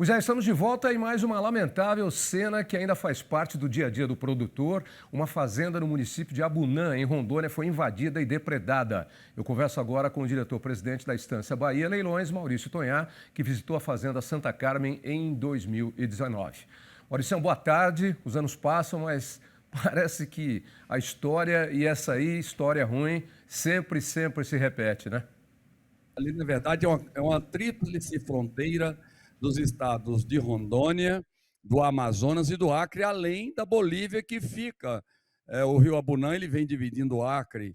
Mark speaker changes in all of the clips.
Speaker 1: Pois é, estamos de volta em mais uma lamentável cena que ainda faz parte do dia a dia do produtor. Uma fazenda no município de Abunã, em Rondônia, foi invadida e depredada. Eu converso agora com o diretor-presidente da Estância Bahia Leilões, Maurício Tonhá, que visitou a fazenda Santa Carmen em 2019. Maurício, boa tarde. Os anos passam, mas parece que a história, e essa aí, história ruim, sempre se repete, né?
Speaker 2: Ali, na verdade, é uma tríplice fronteira dos estados de Rondônia, do Amazonas e do Acre, além da Bolívia, que fica. O rio Abunã ele vem dividindo o Acre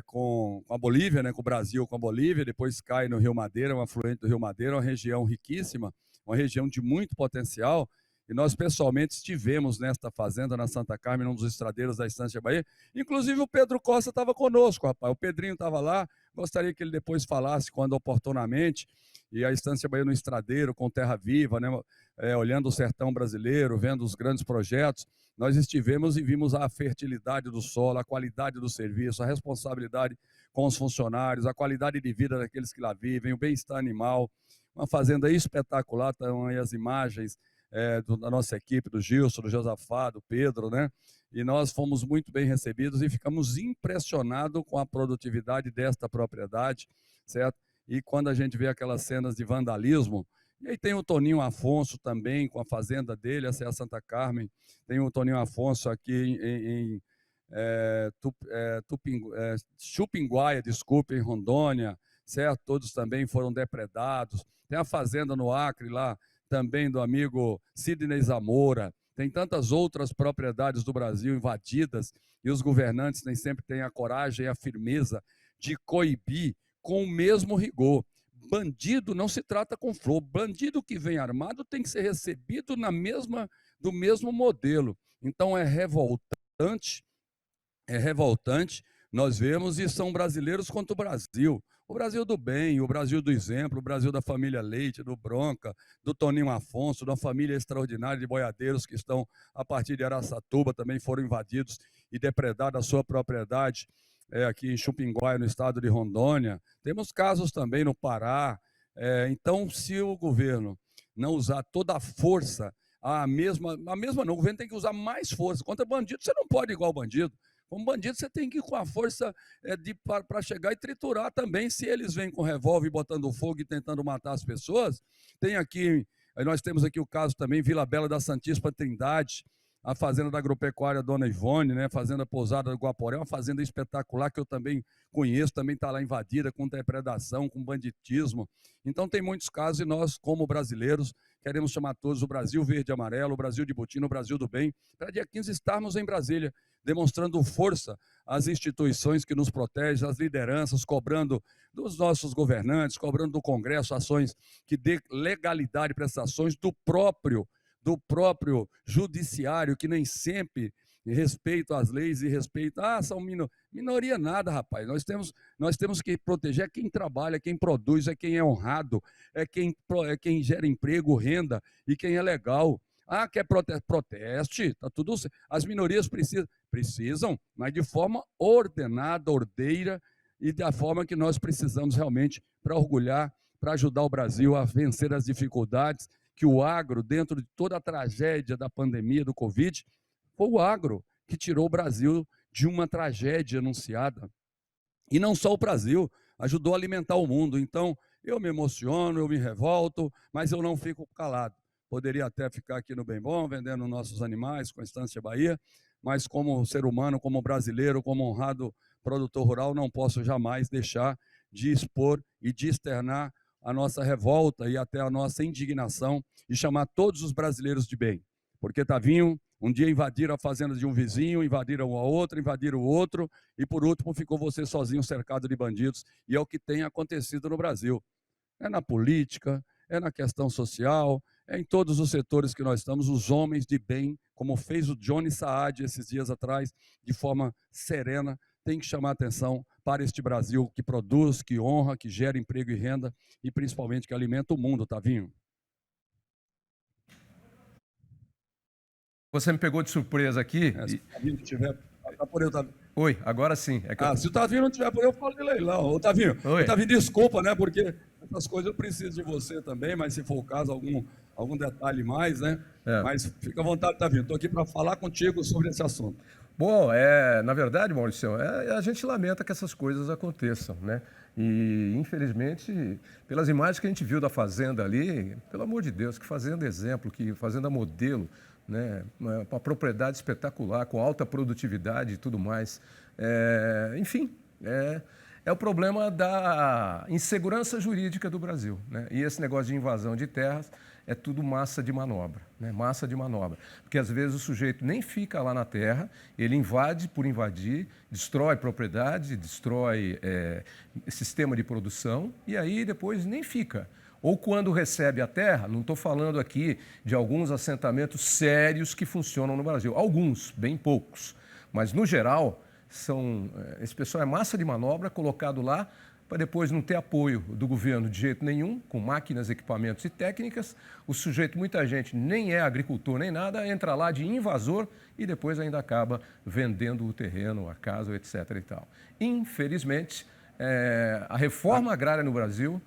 Speaker 2: com a Bolívia, né, com o Brasil com a Bolívia, depois cai no Rio Madeira, um afluente do Rio Madeira, uma região riquíssima, uma região de muito potencial. E nós, pessoalmente, estivemos nesta fazenda, na Santa Carmen, num dos estradeiros da Estância Bahia. Inclusive, o Pedro Costa estava conosco, rapaz. O Pedrinho estava lá. Gostaria que ele depois falasse, quando oportunamente, e a Estância Bahia no estradeiro, com terra viva, né? Olhando o sertão brasileiro, vendo os grandes projetos. Nós estivemos e vimos a fertilidade do solo, a qualidade do serviço, a responsabilidade com os funcionários, a qualidade de vida daqueles que lá vivem, o bem-estar animal. Uma fazenda espetacular, estão aí as imagens da nossa equipe, do Gilson, do Josafá, do Pedro, né? E nós fomos muito bem recebidos e ficamos impressionados com a produtividade desta propriedade, certo? E quando a gente vê aquelas cenas de vandalismo, e aí tem o Toninho Afonso também, com a fazenda dele, essa é a Santa Carmen, tem o Toninho Afonso aqui em Chupinguaia, desculpe, em Rondônia, certo? Todos também foram depredados. Tem a fazenda no Acre lá, também do amigo Sidney Zamora. Tem tantas outras propriedades do Brasil invadidas e os governantes nem sempre têm a coragem e a firmeza de coibir com o mesmo rigor. Bandido não se trata com flor. Bandido que vem armado tem que ser recebido do mesmo modelo. Então é revoltante, nós vemos, e são brasileiros contra o Brasil. O Brasil do bem, o Brasil do exemplo, o Brasil da família Leite, do Bronca, do Toninho Afonso, da família extraordinária de boiadeiros que estão, a partir de Araçatuba, também foram invadidos e depredados a sua propriedade, aqui em Chupinguaia, no estado de Rondônia. Temos casos também no Pará. Então, se o governo não usar toda a força, a mesma não, o governo tem que usar mais força. Contra bandido, você não pode ir igual bandido. Como bandido, você tem que ir com a força para chegar e triturar também. Se eles vêm com revólver botando fogo e tentando matar as pessoas, nós temos aqui o caso também, Vila Bela da Santíssima Trindade, a fazenda da agropecuária Dona Ivone, né? Fazenda Pousada do Guaporé, uma fazenda espetacular que eu também conheço, também está lá invadida com depredação, com banditismo. Então tem muitos casos e nós, como brasileiros, queremos chamar todos o Brasil verde e amarelo, o Brasil de Botina, o Brasil do bem, para dia 15 estarmos em Brasília, demonstrando força às instituições que nos protegem, às lideranças, cobrando dos nossos governantes, cobrando do Congresso ações que dê legalidade para essas ações, do próprio judiciário, que nem sempre respeita as leis e respeita, são minoria nada, rapaz. Nós temos que proteger quem trabalha, quem produz, é quem é honrado, é quem gera emprego, renda e quem é legal. Quer proteste, tá tudo certo. As minorias precisam, mas de forma ordenada, ordeira, e da forma que nós precisamos realmente para orgulhar, para ajudar o Brasil a vencer as dificuldades, que o agro, dentro de toda a tragédia da pandemia do Covid, foi o agro que tirou o Brasil de uma tragédia anunciada. E não só o Brasil, ajudou a alimentar o mundo. Então, eu me emociono, eu me revolto, mas eu não fico calado. Poderia até ficar aqui no Bem Bom, vendendo nossos animais com a Estância Bahia, mas como ser humano, como brasileiro, como honrado produtor rural, não posso jamais deixar de expor e de externar a nossa revolta e até a nossa indignação e chamar todos os brasileiros de bem. Porque, Tavinho, um dia invadiram a fazenda de um vizinho, invadiram a outra, invadiram o outro, e por último ficou você sozinho cercado de bandidos, e é o que tem acontecido no Brasil. É na política, é na questão social, é em todos os setores que nós estamos, os homens de bem, como fez o Johnny Saad esses dias atrás, de forma serena, tem que chamar atenção para este Brasil que produz, que honra, que gera emprego e renda e principalmente que alimenta o mundo, Tavinho.
Speaker 1: Você me pegou de surpresa aqui.
Speaker 2: Se o Tavinho tiver...
Speaker 1: Oi, agora sim.
Speaker 2: Se o Tavinho não tiver por eu falo de leilão. Ô, Tavinho, desculpa, né? Porque essas coisas eu preciso de você também, mas se for o caso, algum detalhe mais, né?
Speaker 1: É.
Speaker 2: Mas fica à vontade, Tavinho. Estou aqui para falar contigo sobre esse assunto.
Speaker 1: Bom, na verdade, Maurício, a gente lamenta que essas coisas aconteçam, né? E, infelizmente, pelas imagens que a gente viu da fazenda ali, pelo amor de Deus, que fazenda exemplo, que fazenda modelo, né? Uma propriedade espetacular, com alta produtividade e tudo mais. Enfim, é o problema da insegurança jurídica do Brasil, né? E esse negócio de invasão de terras é tudo massa de manobra, né? Massa de manobra. Porque às vezes o sujeito nem fica lá na terra, ele invade por invadir, destrói propriedade, destrói sistema de produção e aí depois nem fica. Ou quando recebe a terra, não estou falando aqui de alguns assentamentos sérios que funcionam no Brasil, alguns, bem poucos, mas no geral esse pessoal é massa de manobra colocado lá para depois não ter apoio do governo de jeito nenhum, com máquinas, equipamentos e técnicas. O sujeito, muita gente, nem é agricultor nem nada, entra lá de invasor e depois ainda acaba vendendo o terreno, a casa, etc. e tal. Infelizmente, a reforma agrária no Brasil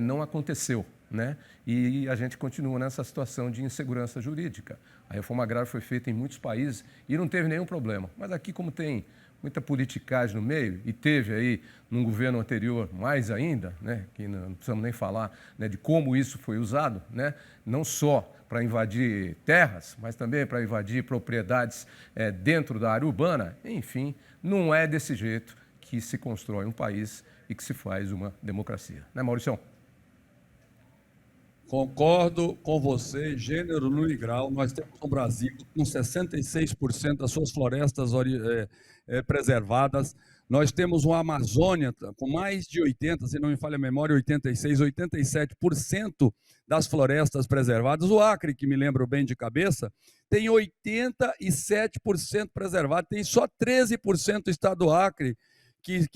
Speaker 1: não aconteceu, né? E a gente continua nessa situação de insegurança jurídica. A reforma agrária foi feita em muitos países e não teve nenhum problema. Mas aqui, como tem muita politicagem no meio, e teve aí num governo anterior mais ainda, né, que não precisamos nem falar, né, de como isso foi usado, né, não só para invadir terras, mas também para invadir propriedades dentro da área urbana. Enfim, não é desse jeito que se constrói um país e que se faz uma democracia. Né, Maurício?
Speaker 2: Concordo com você, gênero, número e grau. Nós temos um Brasil com 66% das suas florestas preservadas. Nós temos uma Amazônia com mais de 80%, se não me falha a memória, 86%, 87% das florestas preservadas. O Acre, que me lembro bem de cabeça, tem 87% preservado. Tem só 13% do estado do Acre que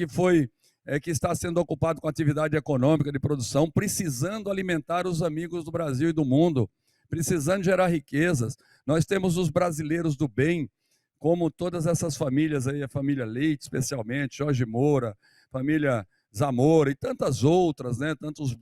Speaker 2: está sendo ocupado com atividade econômica de produção, precisando alimentar os amigos do Brasil e do mundo, precisando gerar riquezas. Nós temos os brasileiros do bem, como todas essas famílias aí, a família Leite, especialmente, Jorge Moura, família Zamora e tantas outras, né? Tantos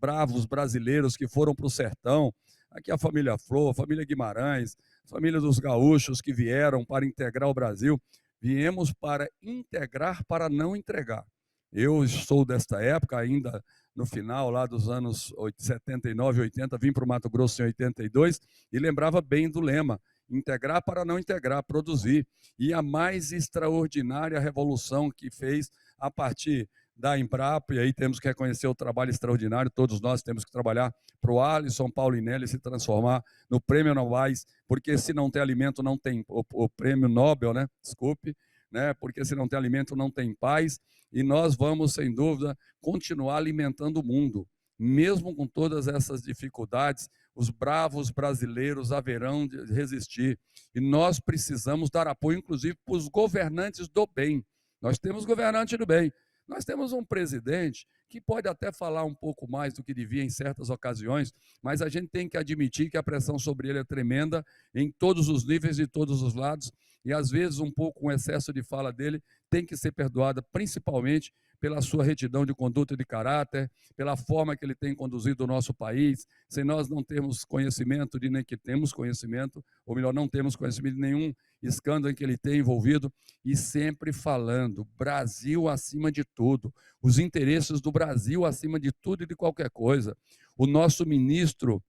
Speaker 2: bravos brasileiros que foram para o sertão. Aqui a família Flor, a família Guimarães, a família dos gaúchos que vieram para integrar o Brasil. Viemos para integrar, para não entregar. Eu sou desta época, ainda no final lá dos anos 79, 80, vim para o Mato Grosso em 82 e lembrava bem do lema: integrar para não integrar, produzir. E a mais extraordinária revolução que fez a partir da Embrapa, e aí temos que reconhecer o trabalho extraordinário, todos nós temos que trabalhar para o Alisson Paulinelli se transformar no prêmio Nobel, porque se não tem alimento não tem o prêmio Nobel, né? Desculpe, né? Porque se não tem alimento não tem paz. E nós vamos, sem dúvida, continuar alimentando o mundo. Mesmo com todas essas dificuldades, os bravos brasileiros haverão de resistir. E nós precisamos dar apoio, inclusive, para os governantes do bem. Nós temos governante do bem. Nós temos um presidente que pode até falar um pouco mais do que devia em certas ocasiões, mas a gente tem que admitir que a pressão sobre ele é tremenda em todos os níveis e todos os lados, e às vezes um pouco o excesso de fala dele tem que ser perdoada, principalmente pela sua retidão de conduta e de caráter, pela forma que ele tem conduzido o nosso país, sem nós não termos conhecimento de nem que temos conhecimento, ou melhor, não temos conhecimento de nenhum escândalo em que ele tem envolvido, e sempre falando Brasil acima de tudo, os interesses do Brasil acima de tudo e de qualquer coisa. O nosso ministro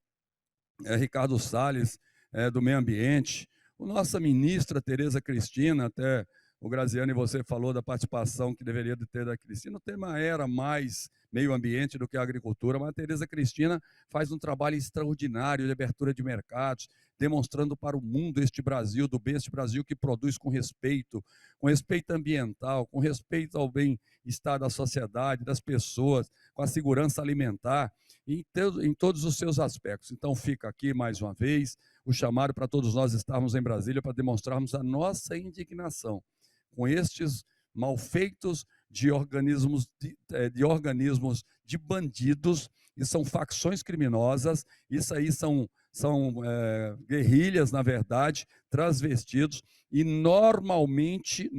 Speaker 2: Ricardo Salles, do Meio Ambiente, a nossa ministra Tereza Cristina, até o Graziano e você falou da participação que deveria ter da Cristina, o tema era mais meio ambiente do que a agricultura, mas a Tereza Cristina faz um trabalho extraordinário de abertura de mercados, demonstrando para o mundo este Brasil do bem, este Brasil que produz com respeito ambiental, com respeito ao bem-estar da sociedade, das pessoas, com a segurança alimentar, em todos os seus aspectos. Então fica aqui mais uma vez o chamado para todos nós estarmos em Brasília para demonstrarmos a nossa indignação com estes malfeitos de organismos de bandidos, e são facções criminosas, isso aí são guerrilhas, na verdade, transvestidos, e normalmente,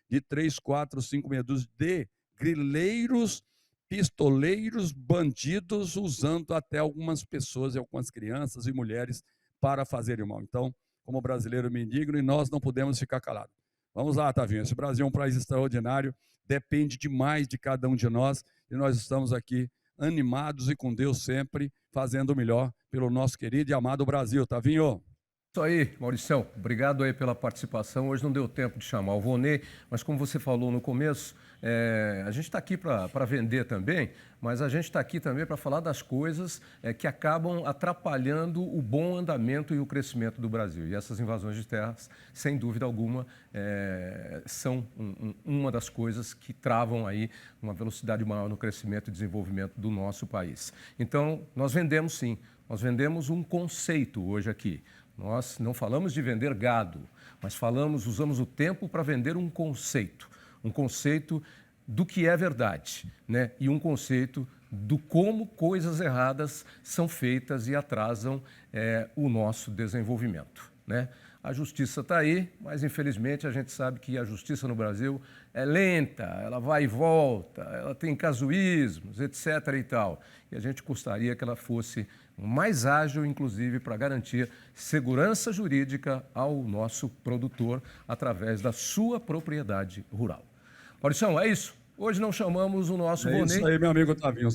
Speaker 2: de 3, 4, 5 meia dúzia de grileiros pistoleiros, bandidos, usando até algumas pessoas e algumas crianças e mulheres para fazerem mal. Então, como brasileiro me indigno, e nós não podemos ficar calados. Vamos lá, Tavinho, esse Brasil é um país extraordinário, depende demais de cada um de nós, e nós estamos aqui animados e com Deus sempre, fazendo o melhor pelo nosso querido e amado Brasil. Tavinho?
Speaker 1: Isso aí, Mauricião. Obrigado aí pela participação. Hoje não deu tempo de chamar o Vonei, mas como você falou no começo, a gente está aqui para vender também, mas a gente está aqui também para falar das coisas que acabam atrapalhando o bom andamento e o crescimento do Brasil. E essas invasões de terras, sem dúvida alguma, são uma das coisas que travam aí uma velocidade maior no crescimento e desenvolvimento do nosso país. Então, nós vendemos sim, nós vendemos um conceito hoje aqui. Nós não falamos de vender gado, mas usamos o tempo para vender um conceito do que é verdade, né? E um conceito do como coisas erradas são feitas e atrasam o nosso desenvolvimento, né? A justiça está aí, mas infelizmente a gente sabe que a justiça no Brasil é lenta, ela vai e volta, ela tem casuísmos, etc. e tal. E a gente gostaria que ela fosse mais ágil, inclusive, para garantir segurança jurídica ao nosso produtor através da sua propriedade rural. Mauricião, é isso. Hoje não chamamos o nosso Vonei.
Speaker 2: É isso aí, meu amigo Tavinho.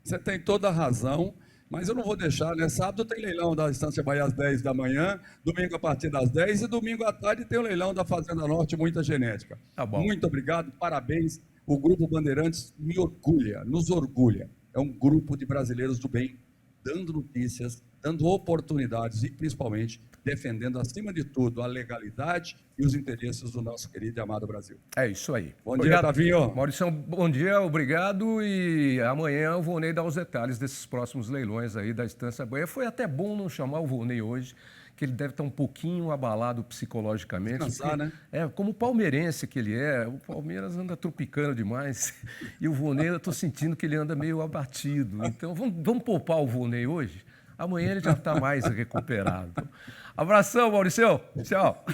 Speaker 2: Você tem toda a razão. Mas eu não vou deixar, né? Sábado tem leilão da Estância Bahia às 10 da manhã, domingo a partir das 10 e domingo à tarde tem o leilão da Fazenda Norte, muita genética.
Speaker 1: Tá bom.
Speaker 2: Muito obrigado, parabéns. O Grupo Bandeirantes me orgulha, nos orgulha. É um grupo de brasileiros do bem, dando notícias, dando oportunidades e, principalmente, defendendo, acima de tudo, a legalidade e os interesses do nosso querido e amado Brasil.
Speaker 1: É isso aí.
Speaker 2: Bom dia, Tavinho.
Speaker 1: Mauricião, bom dia, obrigado. E amanhã eu vou dar os detalhes desses próximos leilões aí da Estância Bahia. Foi até bom não chamar o Vonei hoje, que ele deve estar um pouquinho abalado psicologicamente.
Speaker 2: Descansar, né?
Speaker 1: Como palmeirense que ele é, o Palmeiras anda tropicando demais. E o Vonei, eu estou sentindo que ele anda meio abatido. Então, vamos poupar o Vonei hoje? Amanhã ele já está mais recuperado. Abração, Mauricião. Tchau.